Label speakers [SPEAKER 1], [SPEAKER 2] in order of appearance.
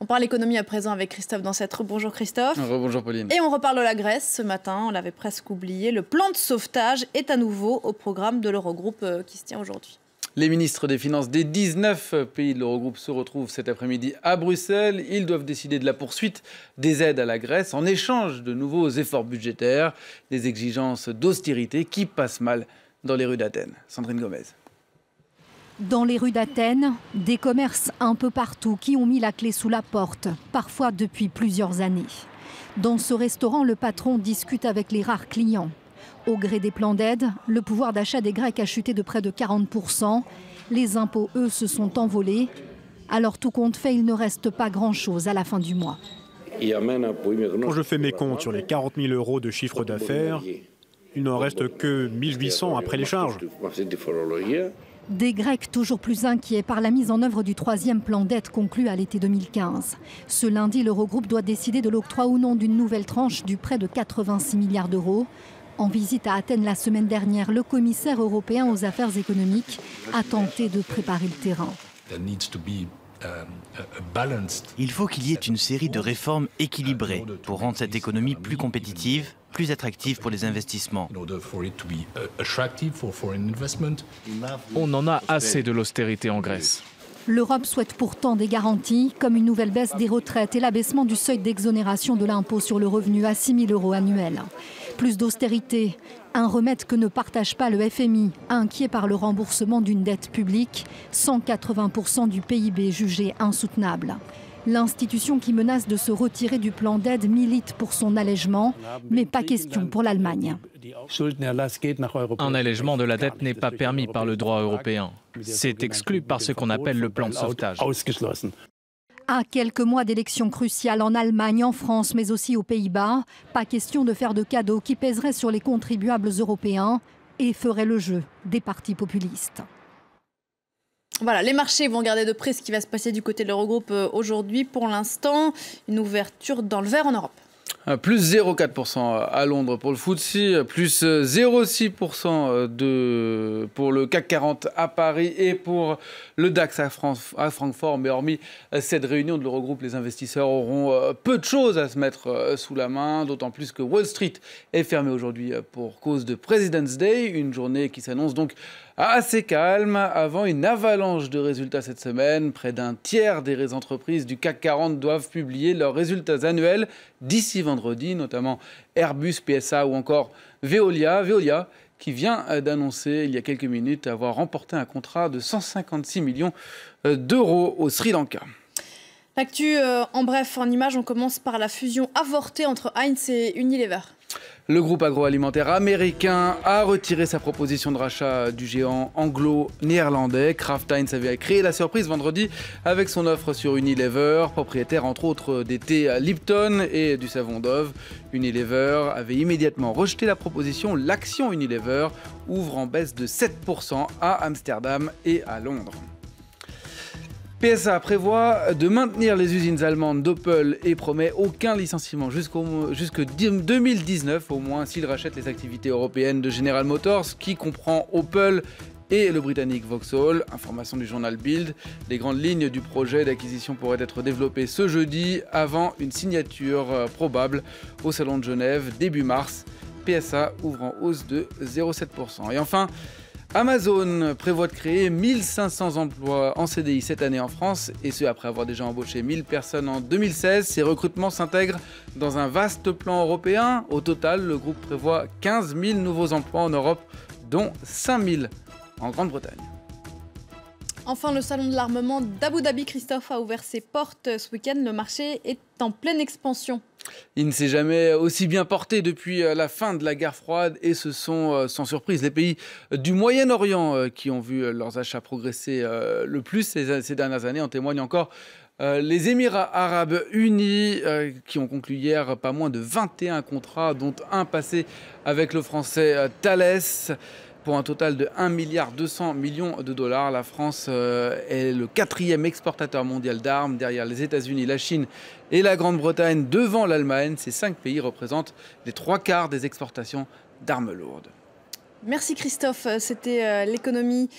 [SPEAKER 1] On parle économie à présent avec Christophe Dancêtre. Bonjour Christophe.
[SPEAKER 2] Bonjour Pauline.
[SPEAKER 1] Et on reparle de la Grèce ce matin, on l'avait presque oublié. Le plan de sauvetage est à nouveau au programme de l'Eurogroupe qui se tient aujourd'hui.
[SPEAKER 2] Les ministres des Finances des 19 pays de l'Eurogroupe se retrouvent cet après-midi à Bruxelles. Ils doivent décider de la poursuite des aides à la Grèce en échange de nouveaux efforts budgétaires, des exigences d'austérité qui passent mal dans les rues d'Athènes. Sandrine Gomez.
[SPEAKER 3] Dans les rues d'Athènes, des commerces un peu partout qui ont mis la clé sous la porte, parfois depuis plusieurs années. Dans ce restaurant, le patron discute avec les rares clients. Au gré des plans d'aide, le pouvoir d'achat des Grecs a chuté de près de 40%. Les impôts, eux, se sont envolés. Alors tout compte fait, il ne reste pas grand-chose à la fin du mois.
[SPEAKER 4] Quand je fais mes comptes sur les 40 000 € de chiffre d'affaires, il n'en reste que 1 800 après les charges.
[SPEAKER 3] Des Grecs toujours plus inquiets par la mise en œuvre du troisième plan d'aide conclu à l'été 2015. Ce lundi, l'Eurogroupe doit décider de l'octroi ou non d'une nouvelle tranche du prêt de 86 milliards d'euros. En visite à Athènes la semaine dernière, le commissaire européen aux affaires économiques a tenté de préparer le terrain.
[SPEAKER 5] Il faut qu'il y ait une série de réformes équilibrées pour rendre cette économie plus compétitive, plus attractive pour les investissements.
[SPEAKER 6] On en a assez de l'austérité en Grèce.
[SPEAKER 3] L'Europe souhaite pourtant des garanties, comme une nouvelle baisse des retraites et l'abaissement du seuil d'exonération de l'impôt sur le revenu à 6 000 € annuels. Plus d'austérité, un remède que ne partage pas le FMI, inquiet par le remboursement d'une dette publique, 180% du PIB jugé insoutenable. L'institution qui menace de se retirer du plan d'aide milite pour son allègement, mais pas question pour l'Allemagne.
[SPEAKER 6] Un allègement de la dette n'est pas permis par le droit européen. C'est exclu par ce qu'on appelle le plan de sauvetage.
[SPEAKER 3] À quelques mois d'élections cruciales en Allemagne, en France, mais aussi aux Pays-Bas, pas question de faire de cadeaux qui pèseraient sur les contribuables européens et feraient le jeu des partis populistes.
[SPEAKER 1] Voilà, les marchés vont regarder de près ce qui va se passer du côté de l'Eurogroupe aujourd'hui. Pour l'instant, une ouverture dans le vert en Europe.
[SPEAKER 2] Plus 0,4% à Londres pour le FTSE, plus 0,6% pour le CAC 40 à Paris et pour le DAX à Francfort. Mais hormis cette réunion de l'Eurogroupe, les investisseurs auront peu de choses à se mettre sous la main, d'autant plus que Wall Street est fermée aujourd'hui pour cause de President's Day, une journée qui s'annonce donc assez calme avant une avalanche de résultats cette semaine. Près d'un tiers des entreprises du CAC 40 doivent publier leurs résultats annuels d'ici vendredi, notamment Airbus, PSA ou encore Veolia. Veolia qui vient d'annoncer il y a quelques minutes avoir remporté un contrat de 156 millions d'euros au Sri Lanka.
[SPEAKER 1] L'actu en bref, en images, on commence par la fusion avortée entre Heinz et Unilever.
[SPEAKER 2] Le groupe agroalimentaire américain a retiré sa proposition de rachat du géant anglo-néerlandais. Kraft Heinz avait créé la surprise vendredi avec son offre sur Unilever, propriétaire entre autres des thés Lipton et du savon Dove. Unilever avait immédiatement rejeté la proposition. L'action Unilever ouvre en baisse de 7% à Amsterdam et à Londres. PSA prévoit de maintenir les usines allemandes d'Opel et promet aucun licenciement jusque 2019, au moins s'il rachète les activités européennes de General Motors, qui comprend Opel et le britannique Vauxhall. Information du journal Bild. Les grandes lignes du projet d'acquisition pourraient être développées ce jeudi avant une signature probable au Salon de Genève début mars. PSA ouvre en hausse de 0,7%. Et enfin, Amazon prévoit de créer 1500 emplois en CDI cette année en France, et ce après avoir déjà embauché 1000 personnes en 2016. Ces recrutements s'intègrent dans un vaste plan européen. Au total, le groupe prévoit 15 000 nouveaux emplois en Europe, dont 5 000 en Grande-Bretagne.
[SPEAKER 1] Enfin, le salon de l'armement d'Abu Dhabi, Christophe, a ouvert ses portes ce week-end. Le marché est en pleine expansion.
[SPEAKER 2] Il ne s'est jamais aussi bien porté depuis la fin de la guerre froide, et ce sont sans surprise les pays du Moyen-Orient qui ont vu leurs achats progresser le plus ces dernières années. En témoignent encore les Émirats arabes unis qui ont conclu hier pas moins de 21 contrats, dont un passé avec le français Thales. Pour un total de 1,2 milliard de dollars. La France est le 4e exportateur mondial d'armes, derrière les États-Unis, la Chine et la Grande-Bretagne, devant l'Allemagne. Ces 5 pays représentent les 3/4 des exportations d'armes lourdes.
[SPEAKER 1] Merci Christophe, c'était l'économie